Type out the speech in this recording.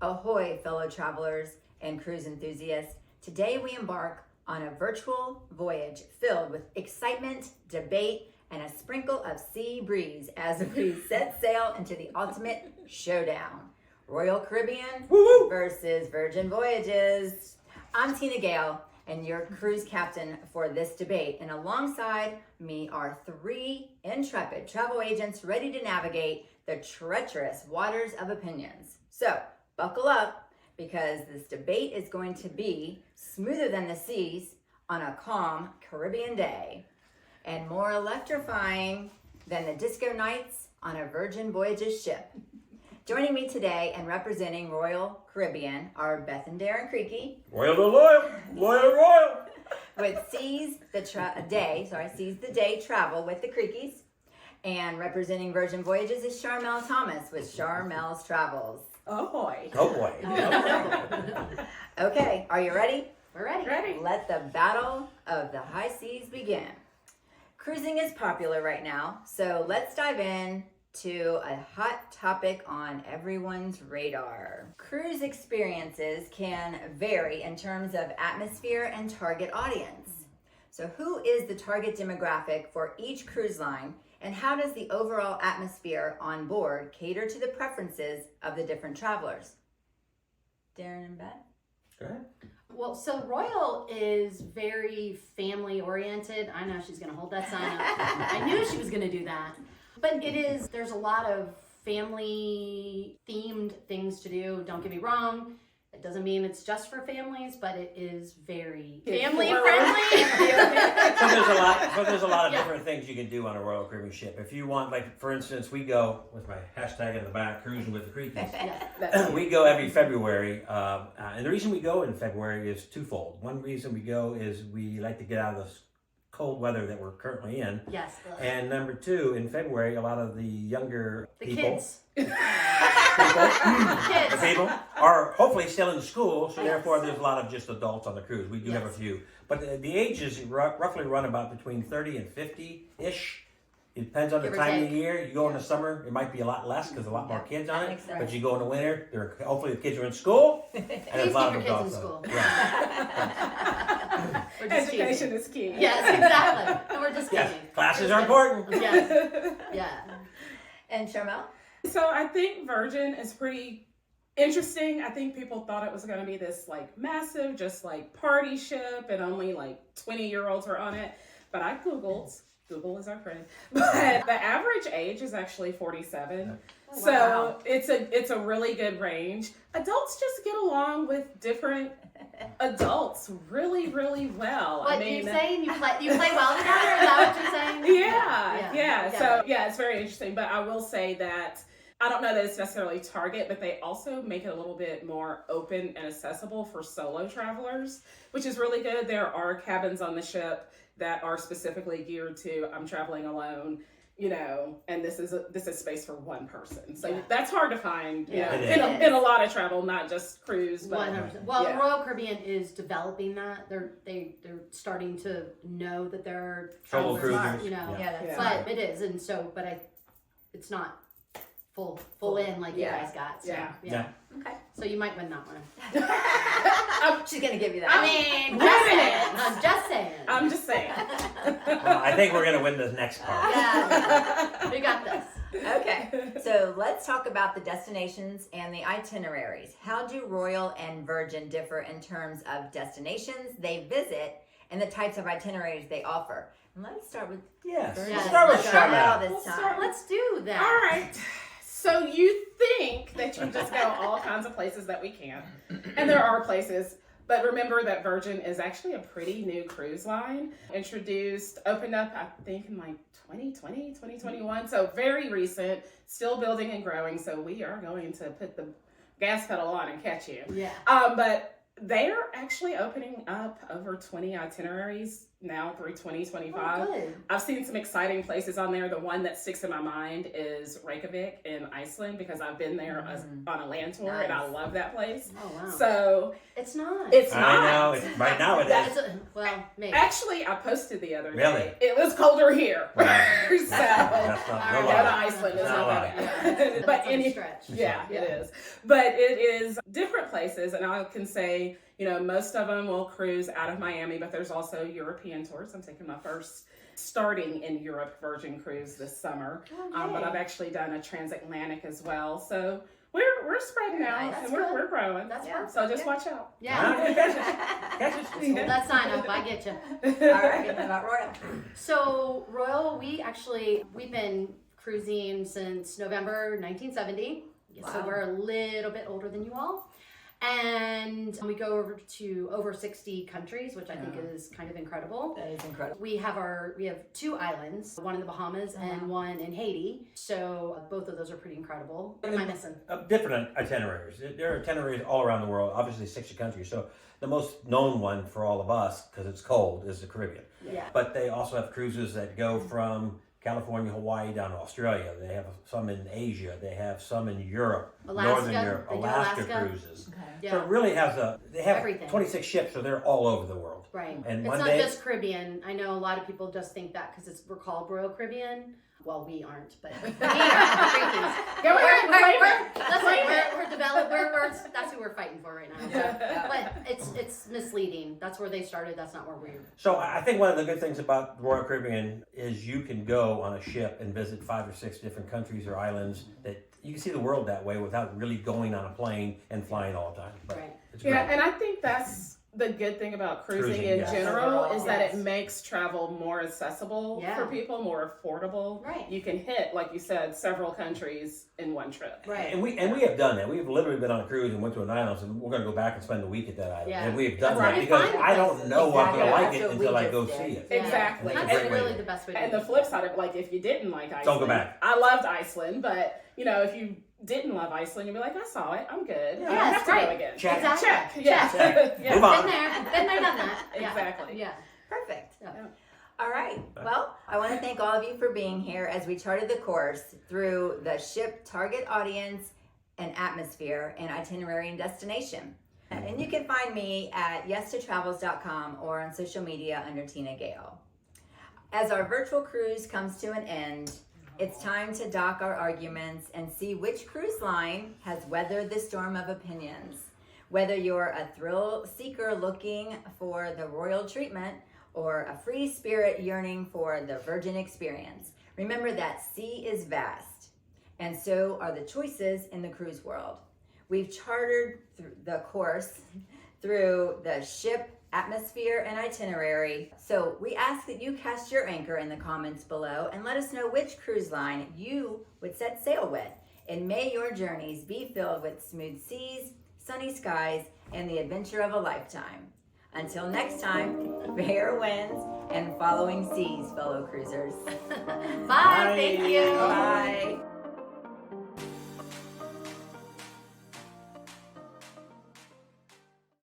Ahoy, fellow travelers and cruise enthusiasts. Today we embark on a virtual voyage filled with excitement, debate, and a sprinkle of sea breeze as we set sail into the ultimate showdown. Royal Caribbean versus Virgin Voyages. I'm Tina Gale, and your cruise captain for this debate. And alongside me are three intrepid travel agents ready to navigate the treacherous waters of opinions. So buckle up, because this debate is going to be smoother than the seas on a calm Caribbean day, and more electrifying than the disco nights on a Virgin Voyages ship. Joining me today and representing Royal Caribbean are Beth and Darren Creaky. Royal to loyal, loyal to royal. With Seize the Day travel with the Creakies. And representing Virgin Voyages is Charmel Thomas with Charmel's Travels. Oh boy. Oh boy. Okay, are you ready? We're ready. Ready. Let the battle of the high seas begin. Cruising is popular right now, so let's dive in to a hot topic on everyone's radar. Cruise experiences can vary in terms of atmosphere and target audience. So who is the target demographic for each cruise line, and how does the overall atmosphere on board cater to the preferences of the different travelers? Darren and Beth? Go ahead. Well, so Royal is very family oriented. I know she's going to hold that sign up. I knew she was going to do that. But there's a lot of family themed things to do. Don't get me wrong. It doesn't mean it's just for families, but it is very family friendly. So there's a lot of different things you can do on a Royal Caribbean ship. If you want, like for instance, we go with my hashtag in the back, cruising with the Creakies. We go every February, and the reason we go in February is twofold. One reason we go is we like to get out of this cold weather that we're currently in. Yes. And number two, in February, a lot of the younger Kids. the people are hopefully still in school, so therefore there's a lot of just adults on the cruise. We do have a few. But the ages roughly run about between 30 and 50-ish. It depends on the time of the year. You go in the summer, it might be a lot less because a lot more kids on it. But you go in the winter, hopefully the kids are in school. And there's a lot of adults. Kids in school. Right. Education is key. Yes, exactly. And we're just kidding. Yes, classes are important. Yes. Yeah. And Charmel? So I think Virgin is pretty interesting. I think people thought it was going to be this like massive, just like party ship, and only like 20-year-olds were on it. But I Googled. Google is our friend. But the average age is actually 47. Oh, so wow. it's a really good range. Adults just get along with different adults really, really well. What I mean, you saying? You play well together? Is that what you're saying? Yeah. Okay. So yeah, it's very interesting. But I will say that I don't know that it's necessarily target, but they also make it a little bit more open and accessible for solo travelers, which is really good. There are cabins on the ship that are specifically geared to I'm traveling alone, and this is space for one person. So that's hard to find, in a lot of travel, not just cruise. But 100%. Well, Royal Caribbean is developing that. They're starting to know that there are Solo travelers, cruisers. But it is, and so, it's not full in like you guys got. So, Yeah. Okay. So you might win that one. She's going to give you that. I mean, I'm just saying. Well, I think we're going to win this next part. Yeah, we got this. Okay, so let's talk about the destinations and the itineraries. How do Royal and Virgin differ in terms of destinations they visit and the types of itineraries they offer? And let's start with Start with Charmel this time. Let's do that. All right. So you think that you just go all kinds of places that we can't, and there are places, but remember that Virgin is actually a pretty new cruise line, opened up, I think in like 2020, 2021, so very recent, still building and growing, so we are going to put the gas pedal on and catch you. Yeah. But they're actually opening up over 20 itineraries now through 2025. Oh, good. I've seen some exciting places on there. The one that sticks in my mind is Reykjavik in Iceland, because I've been there on a land tour and I love that place. Oh, wow. So it's not. I know. Right now it is. Well, maybe. Actually, I posted the other day. Really? It was colder here. Wow. So That's not go to Iceland is not bad. But That's a stretch. yeah, it is. But it is different places, and I can say, most of them will cruise out of Miami, but there's also European tours. I'm taking my first starting in Europe Virgin Cruise this summer, but I've actually done a transatlantic as well. So we're spreading out, Nice. and we're growing. That's Yeah. perfect. So just watch out. Yeah. Catch us. Hold that sign up. I get you. All right, about Royal. So Royal, we've been cruising since November 1970. So Wow. we're a little bit older than you all. And we go over 60 countries, which I think is kind of incredible. That is incredible. We have 2 islands, one in the Bahamas and one in Haiti. So both of those are pretty incredible. What am I missing? Different itineraries. There are itineraries all around the world, obviously 60 countries. So the most known one for all of us, because it's cold, is the Caribbean. Yeah. But they also have cruises that go from California, Hawaii, down to Australia. They have some in Asia. They have some in Europe, Alaska. Northern Europe, They do Alaska Alaska. cruises. Okay. Yeah. So it really they have Everything. 26 ships, so they're all over the world. Right. And It's one not day- just Caribbean. I know a lot of people just think that because we're called Royal Caribbean. Well, we aren't, but we are. Go ahead, claim it. Claim it. We're developed. That's who we're fighting for right now. So. But it's misleading. That's where they started. That's not where we're. So I think one of the good things about the Royal Caribbean is you can go on a ship and visit 5 or 6 different countries or islands that you can see the world that way without really going on a plane and flying all the time. But Right. it's Yeah, great. and I think that's the good thing about cruising Cruising, in yes. general Overall, is that yes. it makes travel more accessible Yeah. for people, more affordable. Right. You can hit, like you said, several countries in one trip. Right. And we have done that. We've literally been on a cruise and went to an island, and we're going to go back and spend a week at that island. Yeah. And we've done That's that what we because find I with don't know what I'm going to Exactly. like That's it what until we I go just see did. it. Yeah. Exactly. That's a That's great way really to- the best way to And do the it. flip side of it, like if you didn't like Iceland, Don't go back. I loved Iceland, but if you didn't love Iceland, you'd be like, I saw it, I'm good. Yeah, I don't have that's to go right. again. Check. Exactly. Check. Yeah. Check. Yeah. Move on. Been there, done that. Yeah. Exactly. Yeah. Perfect. Yeah. All right. Well, I want to thank all of you for being here as we charted the course through the ship target audience and atmosphere and itinerary and destination. And you can find me at yes2travels.com or on social media under Tina Gale. As our virtual cruise comes to an end, it's time to dock our arguments and see which cruise line has weathered the storm of opinions. Whether you're a thrill seeker looking for the royal treatment or a free spirit yearning for the virgin experience, remember that sea is vast, and so are the choices in the cruise world. We've chartered the course through the ship, atmosphere, and itinerary. So we ask that you cast your anchor in the comments below and let us know which cruise line you would set sail with. And may your journeys be filled with smooth seas, sunny skies, and the adventure of a lifetime. Until next time, fair winds and following seas, fellow cruisers. Bye. Thank you. Bye.